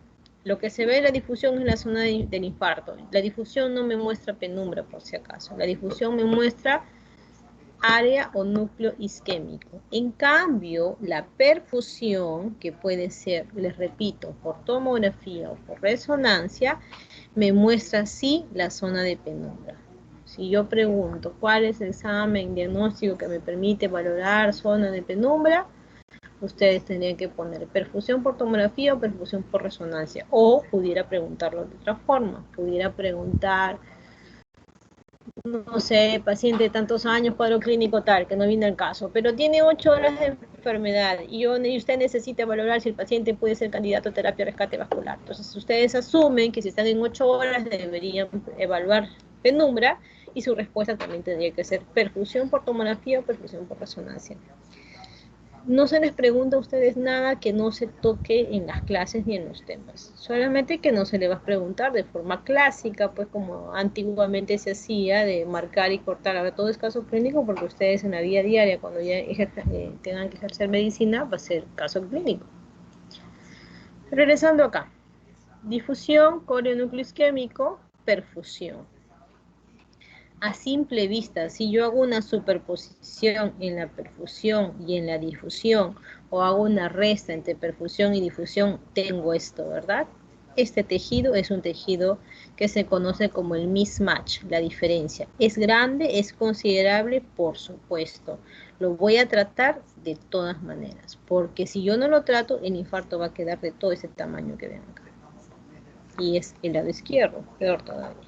S1: Lo que se ve en la difusión es la zona del infarto. La difusión no me muestra penumbra, por si acaso. La difusión me muestra área o núcleo isquémico. En cambio, la perfusión, que puede ser, les repito, por tomografía o por resonancia, me muestra sí la zona de penumbra. Si yo pregunto cuál es el examen diagnóstico que me permite valorar zona de penumbra, ustedes tendrían que poner perfusión por tomografía o perfusión por resonancia. O pudiera preguntarlo de otra forma. Pudiera preguntar, no sé, paciente de tantos años, cuadro clínico tal, que no viene al caso, pero tiene 8 horas de enfermedad y usted necesita valorar si el paciente puede ser candidato a terapia de rescate vascular. Entonces, ustedes asumen que si están en 8 horas deberían evaluar penumbra y su respuesta también tendría que ser perfusión por tomografía o perfusión por resonancia. No se les pregunta a ustedes nada que no se toque en las clases ni en los temas. Solamente que no se les va a preguntar de forma clásica, pues como antiguamente se hacía, de marcar y cortar. Ahora todo es caso clínico porque ustedes en la vida diaria, cuando ya tengan que ejercer medicina, va a ser caso clínico. Regresando acá. Difusión, coronúcleo isquémico, perfusión. A simple vista, si yo hago una superposición en la perfusión y en la difusión, o hago una resta entre perfusión y difusión, tengo esto, ¿verdad? Este tejido es un tejido que se conoce como el mismatch, la diferencia. ¿Es grande? ¿Es considerable? Por supuesto. Lo voy a tratar de todas maneras, porque si yo no lo trato, el infarto va a quedar de todo ese tamaño que ven acá. Y es el lado izquierdo, peor todavía.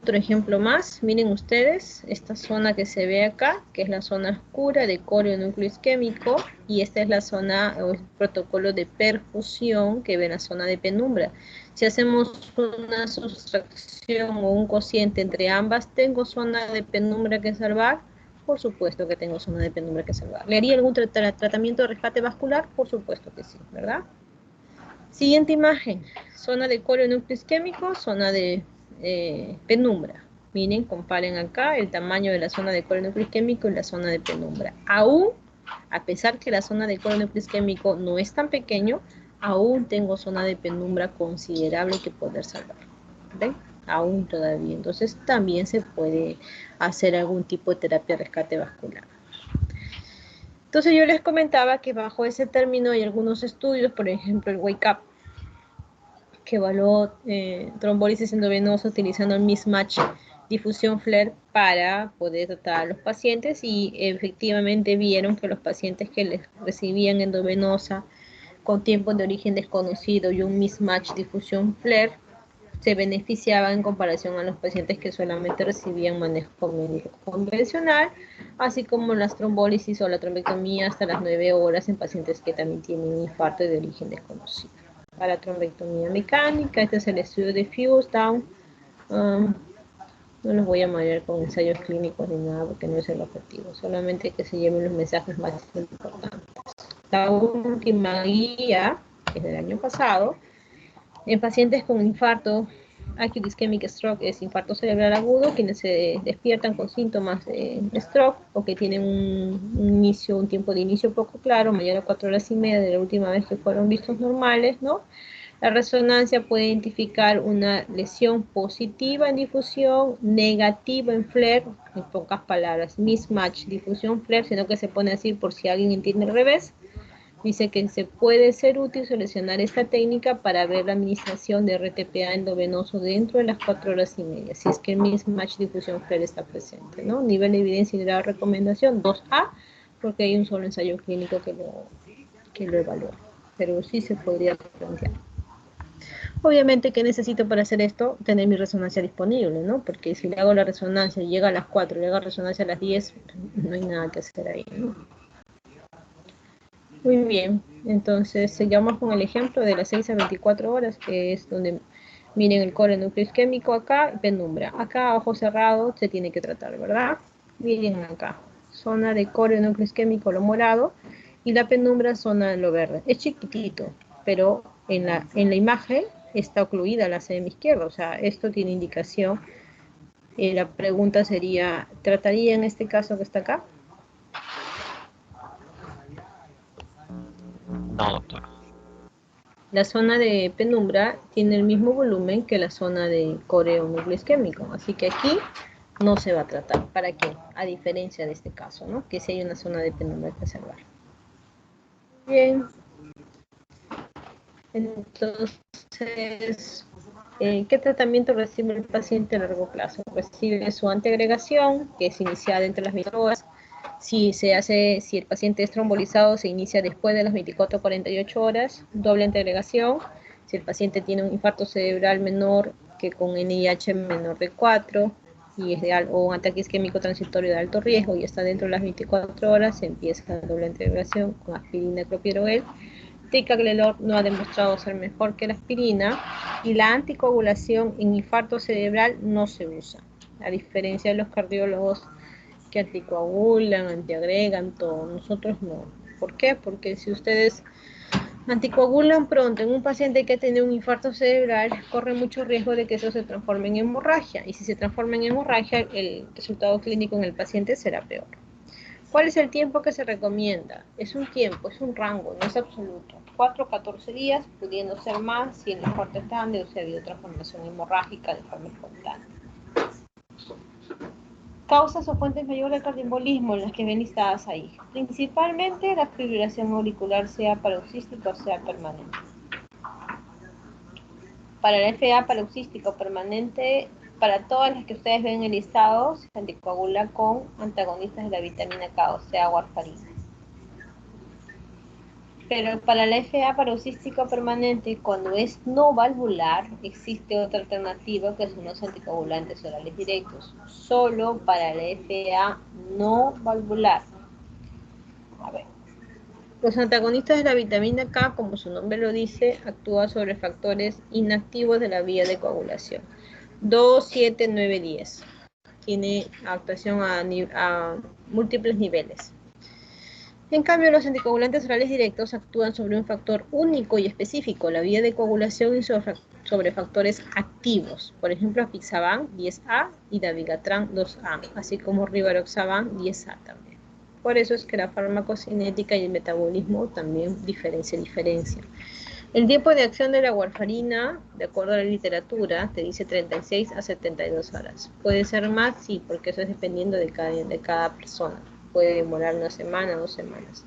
S1: Otro ejemplo más, miren ustedes, esta zona que se ve acá, que es la zona oscura de coronúcleo isquémico, y esta es la zona o el protocolo de perfusión que ve la zona de penumbra. Si hacemos una sustracción o un cociente entre ambas, ¿tengo zona de penumbra que salvar? Por supuesto que tengo zona de penumbra que salvar. ¿Le haría algún tratamiento de rescate vascular? Por supuesto que sí, ¿verdad? Siguiente imagen, zona de coronúcleo isquémico, zona de penumbra. Miren, comparen acá el tamaño de la zona de coronúcleo isquémico y la zona de penumbra. Aún, a pesar que la zona de coronúcleo isquémico no es tan pequeño, aún tengo zona de penumbra considerable que poder salvar. ¿Ven? Aún todavía. Entonces también se puede hacer algún tipo de terapia de rescate vascular. Entonces yo les comentaba que bajo ese término hay algunos estudios, por ejemplo el Wake Up, que evaluó trombólisis endovenosa utilizando el mismatch difusión FLAIR para poder tratar a los pacientes, y efectivamente vieron que los pacientes que les recibían endovenosa con tiempos de origen desconocido y un mismatch difusión FLAIR se beneficiaban en comparación a los pacientes que solamente recibían manejo médico convencional, así como las trombólisis o la trombectomía hasta las 9 horas en pacientes que también tienen infarto de origen desconocido. Para trombectomía mecánica, este es el estudio de Fuse Down. No los voy a marear con ensayos clínicos ni nada porque no es el objetivo, solamente que se lleven los mensajes más importantes. La última guía, que es del año pasado, en pacientes con infarto, acute ischemic stroke, es infarto cerebral agudo, quienes se despiertan con síntomas de stroke o que tienen un tiempo de inicio poco claro, mayor a 4 horas y media de la última vez que fueron vistos normales, ¿no? La resonancia puede identificar una lesión positiva en difusión, negativa en FLAIR, en pocas palabras, mismatch, difusión FLAIR, sino que se pone así por si alguien entiende al revés. Dice que se puede ser útil seleccionar esta técnica para ver la administración de RTPA endovenoso dentro de las 4 horas y media, si es que el mismatch difusión FLAIR está presente, ¿no? Nivel de evidencia y grado de recomendación 2A, porque hay un solo ensayo clínico que lo evalúa, pero sí se podría plantear. Obviamente, ¿qué necesito para hacer esto? Tener mi resonancia disponible, ¿no? Porque si le hago la resonancia y llega a las 4, le hago resonancia a las 10, no hay nada que hacer ahí, ¿no? Muy bien, entonces seguimos con el ejemplo de las 6 a 24 horas, que es donde miren el core núcleo isquémico acá y penumbra. Acá, ojo cerrado, se tiene que tratar, ¿verdad? Miren acá, zona de core núcleo isquémico, lo morado, y la penumbra, zona de lo verde. Es chiquitito, pero en la imagen está ocluida la semi izquierda, o sea, esto tiene indicación. La pregunta sería, ¿trataría en este caso que está acá?
S3: No, doctor.
S1: La zona de penumbra tiene el mismo volumen que la zona de core o núcleo isquémico, así que aquí no se va a tratar. ¿Para qué? A diferencia de este caso, ¿no? Que si hay una zona de penumbra que preservar. Bien. Entonces, ¿qué tratamiento recibe el paciente a largo plazo? Recibe su antiagregación, que es iniciada entre las 24 horas. Si el paciente es trombolizado, se inicia después de las 24 a 48 horas, doble antiagregación. Si el paciente tiene un infarto cerebral menor que con NIH menor de 4 y es o un ataque isquémico transitorio de alto riesgo y está dentro de las 24 horas, se empieza la doble antiagregación con aspirina, clopidogrel. Ticagrelor no ha demostrado ser mejor que la aspirina y la anticoagulación en infarto cerebral no se usa, a diferencia de los cardiólogos que anticoagulan, antiagregan, todo. Nosotros no. ¿Por qué? Porque si ustedes anticoagulan pronto en un paciente que tiene un infarto cerebral, corre mucho riesgo de que eso se transforme en hemorragia, y si se transforma en hemorragia, el resultado clínico en el paciente será peor. ¿Cuál es el tiempo que se recomienda? Es un tiempo, es un rango, no es absoluto. 4 a 14 días, pudiendo ser más si el infarto es grande o si ha habido transformación hemorrágica de forma espontánea. Causas o fuentes mayores del cardioembolismo, las que ven listadas ahí. Principalmente la fibrilación auricular, sea paroxística o sea permanente. Para la FA paroxística o permanente, para todas las que ustedes ven en el listado, se anticoagula con antagonistas de la vitamina K, o sea, warfarina. Pero para la FA paroxística permanente, cuando es no valvular, existe otra alternativa que son los anticoagulantes orales directos. Solo para la FA no valvular. A ver. Los antagonistas de la vitamina K, como su nombre lo dice, actúan sobre factores inactivos de la vía de coagulación. 2, 7, 9, 10. Tiene actuación a múltiples niveles. En cambio, los anticoagulantes orales directos actúan sobre un factor único y específico, la vía de coagulación, y sobre factores activos, por ejemplo, apixaban 10A y dabigatran 2A, así como rivaroxaban 10A también. Por eso es que la farmacocinética y el metabolismo también diferencian. El tiempo de acción de la warfarina, de acuerdo a la literatura, te dice 36 a 72 horas. Puede ser más, sí, porque eso es dependiendo de cada persona. Puede demorar una semana, 2 semanas.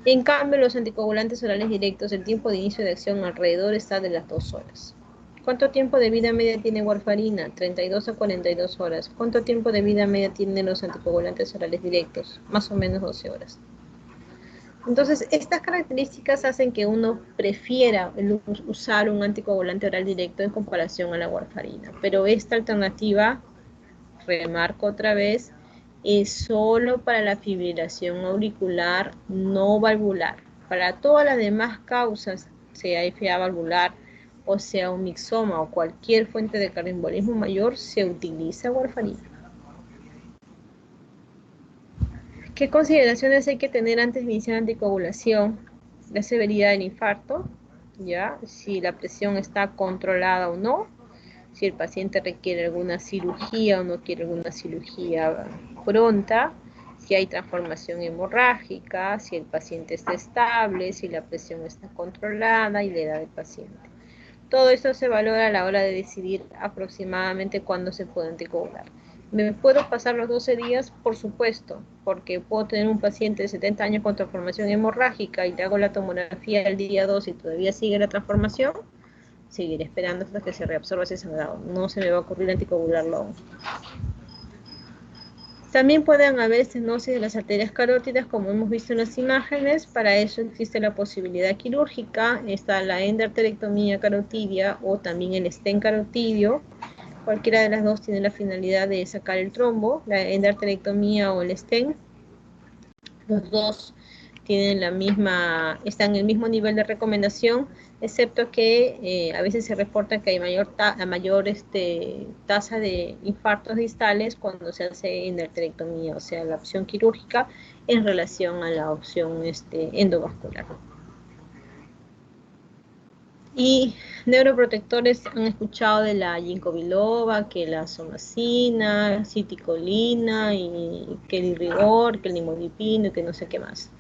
S1: En cambio, los anticoagulantes orales directos, el tiempo de inicio de acción alrededor está de las 2 horas. ¿Cuánto tiempo de vida media tiene warfarina? 32 a 42 horas. ¿Cuánto tiempo de vida media tienen los anticoagulantes orales directos? Más o menos 12 horas. Entonces, estas características hacen que uno prefiera usar un anticoagulante oral directo en comparación a la warfarina. Pero esta alternativa, remarco otra vez, es solo para la fibrilación auricular no valvular. Para todas las demás causas, sea FA valvular o sea un mixoma o cualquier fuente de cardioembolismo mayor, se utiliza warfarina. ¿Qué consideraciones hay que tener antes de iniciar anticoagulación? La severidad del infarto, ¿ya? Si la presión está controlada o no, si el paciente requiere alguna cirugía o no quiere alguna cirugía pronta, si hay transformación hemorrágica, si el paciente está estable, si la presión está controlada y la edad del paciente. Todo esto se valora a la hora de decidir aproximadamente cuándo se puede anticoagular. ¿Me puedo pasar los 12 días? Por supuesto, porque puedo tener un paciente de 70 años con transformación hemorrágica y le hago la tomografía el día 2 y todavía sigue la transformación, seguiré esperando hasta que se reabsorba ese sangrado. No se me va a ocurrir anticoagularlo aún. También pueden haber estenosis de las arterias carótidas, como hemos visto en las imágenes. Para eso existe la posibilidad quirúrgica. Está la endarterectomía carotidia o también el stent carotidio. Cualquiera de las dos tiene la finalidad de sacar el trombo, la endarterectomía o el stent. Los dos tienen están en el mismo nivel de recomendación, excepto que a veces se reporta que hay mayor tasa de infartos distales cuando se hace endarterectomía, o sea, la opción quirúrgica en relación a la opción endovascular. Y neuroprotectores, han escuchado de la ginkgo biloba, que la somacina, citicolina, y que el rigor, que el nimodipino, y que no sé qué más.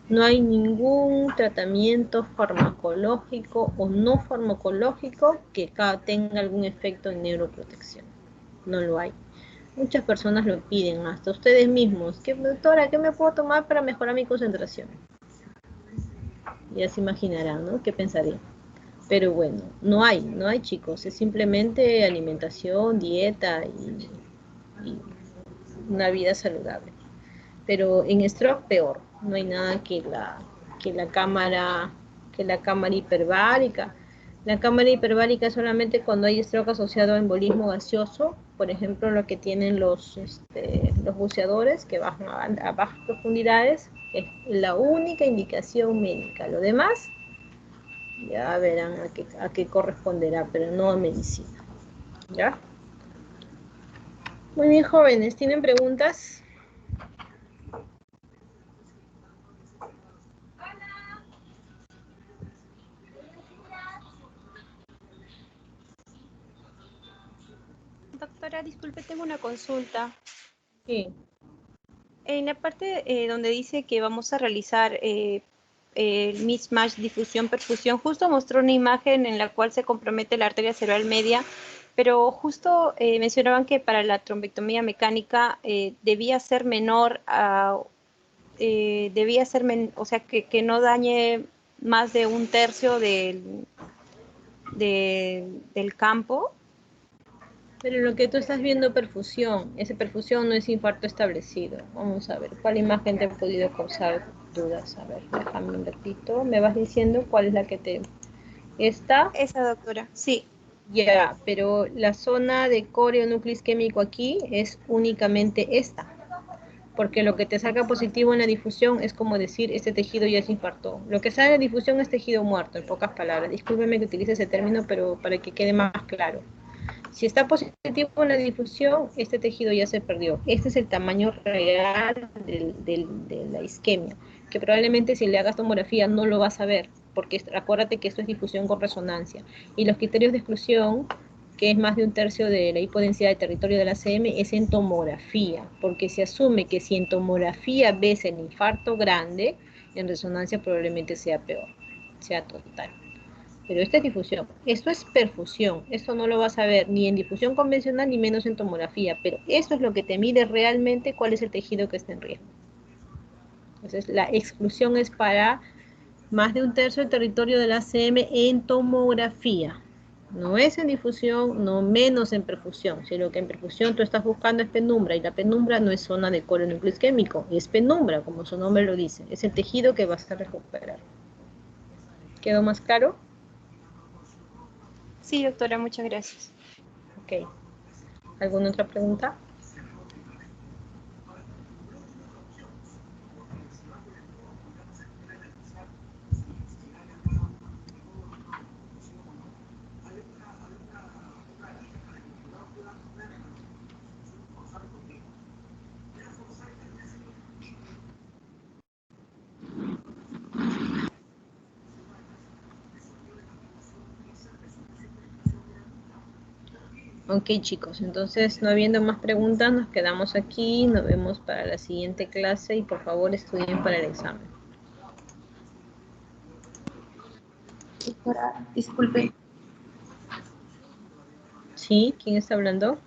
S1: No hay ningún tratamiento farmacológico o no farmacológico que tenga algún efecto en neuroprotección. No lo hay. Muchas personas lo piden, hasta ustedes mismos. Doctora, ¿qué me puedo tomar para mejorar mi concentración? Ya se imaginarán, ¿no? ¿Qué pensarían? Pero bueno, no hay chicos, es simplemente alimentación, dieta y una vida saludable. Pero en stroke peor, no hay nada que la cámara, que la cámara hiperbárica. La cámara hiperbárica es solamente cuando hay stroke asociado a embolismo gaseoso, por ejemplo lo que tienen los buceadores que bajan a bajas profundidades, es la única indicación médica. Lo demás ya verán a qué corresponderá, pero no a medicina. ¿Ya? Muy bien, jóvenes, ¿tienen preguntas?
S2: Doctora, disculpe, tengo una consulta.
S1: Sí.
S2: En la parte donde dice que vamos a realizar el mismatch difusión-perfusión, justo mostró una imagen en la cual se compromete la arteria cerebral media, pero justo mencionaban que para la trombectomía mecánica debía ser menor, o sea, que no dañe más de un tercio del campo.
S1: Pero lo que tú estás viendo perfusión, esa perfusión no es infarto establecido. Vamos a ver, ¿cuál imagen te ha podido causar dudas? A ver, déjame un ratito. ¿Me vas diciendo cuál es la que te... ¿Esta?
S2: Esa, doctora, sí.
S1: Ya, pero la zona de core o núcleo isquémico aquí es únicamente esta. Porque lo que te salga positivo en la difusión es como decir, este tejido ya se infartó. Lo que sale en la difusión es tejido muerto, en pocas palabras. Discúlpeme que utilice ese término, pero para que quede más claro. Si está positivo en la difusión, este tejido ya se perdió. Este es el tamaño real de la isquemia, que probablemente si le hagas tomografía no lo vas a ver, porque acuérdate que esto es difusión con resonancia. Y los criterios de exclusión, que es más de un tercio de la hipodensidad de territorio de la CM, es en tomografía, porque se asume que si en tomografía ves el infarto grande, en resonancia probablemente sea peor, sea total. Pero esta es difusión, esto es perfusión, esto no lo vas a ver ni en difusión convencional ni menos en tomografía, pero esto es lo que te mide realmente cuál es el tejido que está en riesgo. Entonces la exclusión es para más de un tercio del territorio de la ACM en tomografía. No es en difusión, no menos en perfusión. Si lo que en perfusión tú estás buscando es penumbra, y la penumbra no es zona de core núcleo isquémico, es penumbra, como su nombre lo dice. Es el tejido que vas a recuperar. ¿Quedó más claro?
S2: Sí, doctora, muchas gracias.
S1: Ok. ¿Alguna otra pregunta? Ok, chicos, entonces no habiendo más preguntas, nos quedamos aquí, nos vemos para la siguiente clase y por favor estudien para el examen.
S4: Doctora, disculpe,
S1: ¿Sí? ¿Quién está hablando?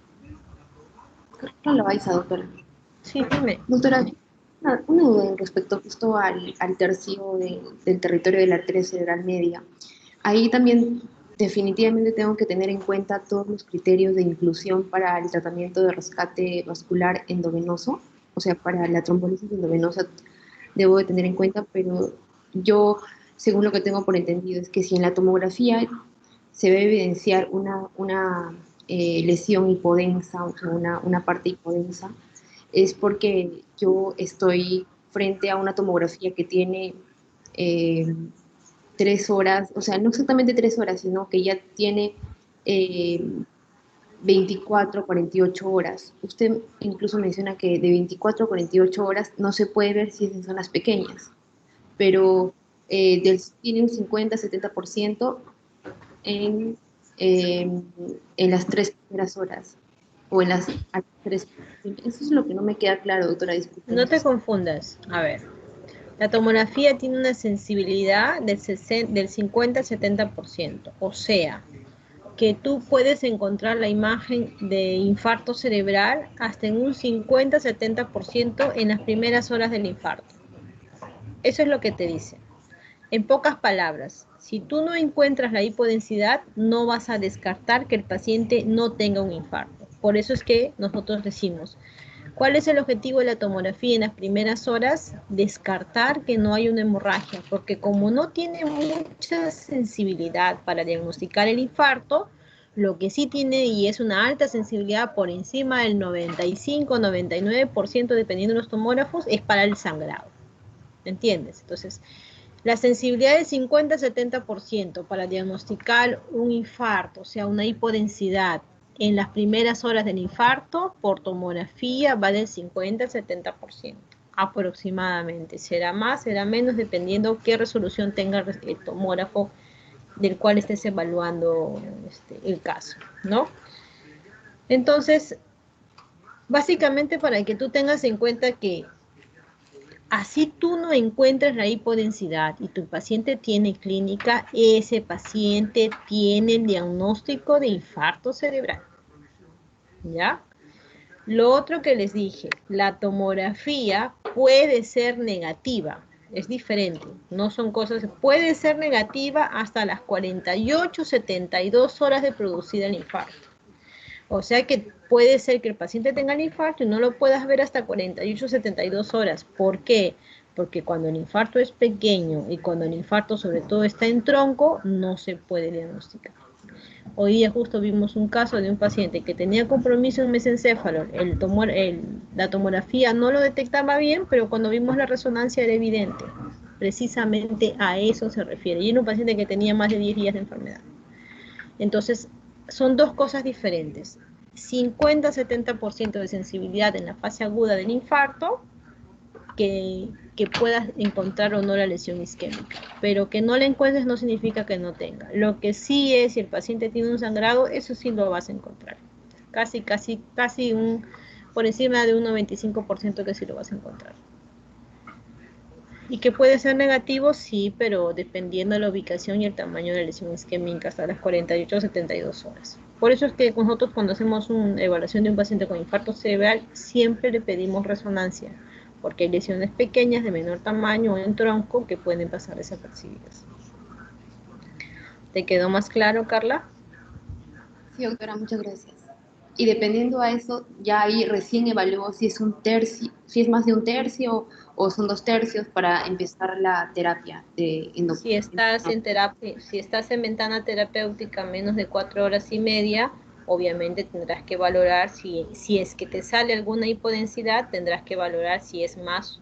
S4: Carla Baiza, doctora.
S1: Sí, dime.
S4: Doctora, una duda en respecto justo al tercio del territorio de la arteria cerebral media. Ahí también definitivamente tengo que tener en cuenta todos los criterios de inclusión para el tratamiento de rescate vascular endovenoso, o sea, para la trombolisis endovenosa debo de tener en cuenta, pero yo, según lo que tengo por entendido, es que si en la tomografía se debe evidenciar una lesión hipodensa, o sea, una parte hipodensa, es porque yo estoy frente a una tomografía que tiene 3 horas, o sea, no exactamente 3 horas, sino que ya tiene 24, 48 horas. Usted incluso menciona que de 24 a 48 horas no se puede ver si es en zonas pequeñas, pero tiene un 50-70% en, en las 3 primeras horas o en las 3. Eso es lo que no me queda claro, doctora, disculpe.
S1: No te confundas. A ver, la tomografía tiene una sensibilidad del 50-70%. O sea, que tú puedes encontrar la imagen de infarto cerebral hasta en un 50-70% en las primeras horas del infarto. Eso es lo que te dice. En pocas palabras, si tú no encuentras la hipodensidad, no vas a descartar que el paciente no tenga un infarto. Por eso es que nosotros decimos, ¿cuál es el objetivo de la tomografía en las primeras horas? Descartar que no hay una hemorragia, porque como no tiene mucha sensibilidad para diagnosticar el infarto, lo que sí tiene y es una alta sensibilidad por encima del 95-99% dependiendo de los tomógrafos, es para el sangrado. ¿Entiendes? Entonces, la sensibilidad del 50-70% para diagnosticar un infarto, o sea, una hipodensidad, en las primeras horas del infarto, por tomografía, va del 50-70%, aproximadamente. Será más, será menos, dependiendo qué resolución tenga el tomógrafo del cual estés evaluando el caso, ¿no? Entonces, básicamente para que tú tengas en cuenta que así tú no encuentras la hipodensidad y tu paciente tiene clínica, ese paciente tiene el diagnóstico de infarto cerebral. ¿Ya? Lo otro que les dije, la tomografía puede ser negativa, es diferente, no son cosas, puede ser negativa hasta las 48-72 horas de producir el infarto. O sea que puede ser que el paciente tenga el infarto y no lo puedas ver hasta 48-72 horas. ¿Por qué? Porque cuando el infarto es pequeño y cuando el infarto sobre todo está en tronco, no se puede diagnosticar. Hoy día justo vimos un caso de un paciente que tenía compromiso en mesencéfalo, la tomografía no lo detectaba bien, pero cuando vimos la resonancia era evidente. Precisamente a eso se refiere. Y era un paciente que tenía más de 10 días de enfermedad. Entonces, son dos cosas diferentes. 50-70% de sensibilidad en la fase aguda del infarto, que puedas encontrar o no la lesión isquémica. Pero que no la encuentres no significa que no tenga. Lo que sí es, si el paciente tiene un sangrado, eso sí lo vas a encontrar. Casi por encima de un 95% que sí lo vas a encontrar. Y que puede ser negativo, sí, pero dependiendo de la ubicación y el tamaño de la lesión isquémica hasta las 48-72 horas. Por eso es que nosotros cuando hacemos una evaluación de un paciente con infarto cerebral, siempre le pedimos resonancia, porque hay lesiones pequeñas de menor tamaño o en tronco que pueden pasar desapercibidas. ¿Te quedó más claro, Carla?
S4: Sí, doctora, muchas gracias. Y dependiendo a eso, ya ahí recién evalúo si es un tercio, si es más de un tercio o son 2 tercios para empezar la terapia de
S1: Si estás en terapia, si estás en ventana terapéutica menos de 4 horas y media, obviamente tendrás que valorar si es que te sale alguna hipodensidad, tendrás que valorar si es más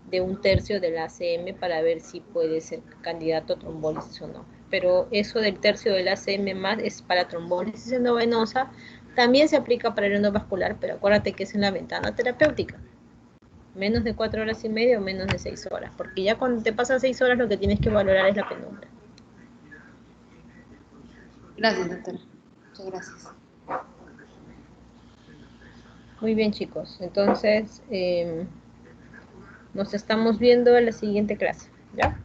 S1: de un tercio del ACM para ver si puede ser candidato a trombólisis o no. Pero eso del tercio del ACM más es para trombólisis endovenosa, también se aplica para el endovascular, pero acuérdate que es en la ventana terapéutica. Menos de 4 horas y media o menos de 6 horas, porque ya cuando te pasan 6 horas lo que tienes que valorar es la penumbra.
S4: Gracias, doctora. Muchas gracias.
S1: Muy bien, chicos. Entonces, nos estamos viendo en la siguiente clase, ¿ya?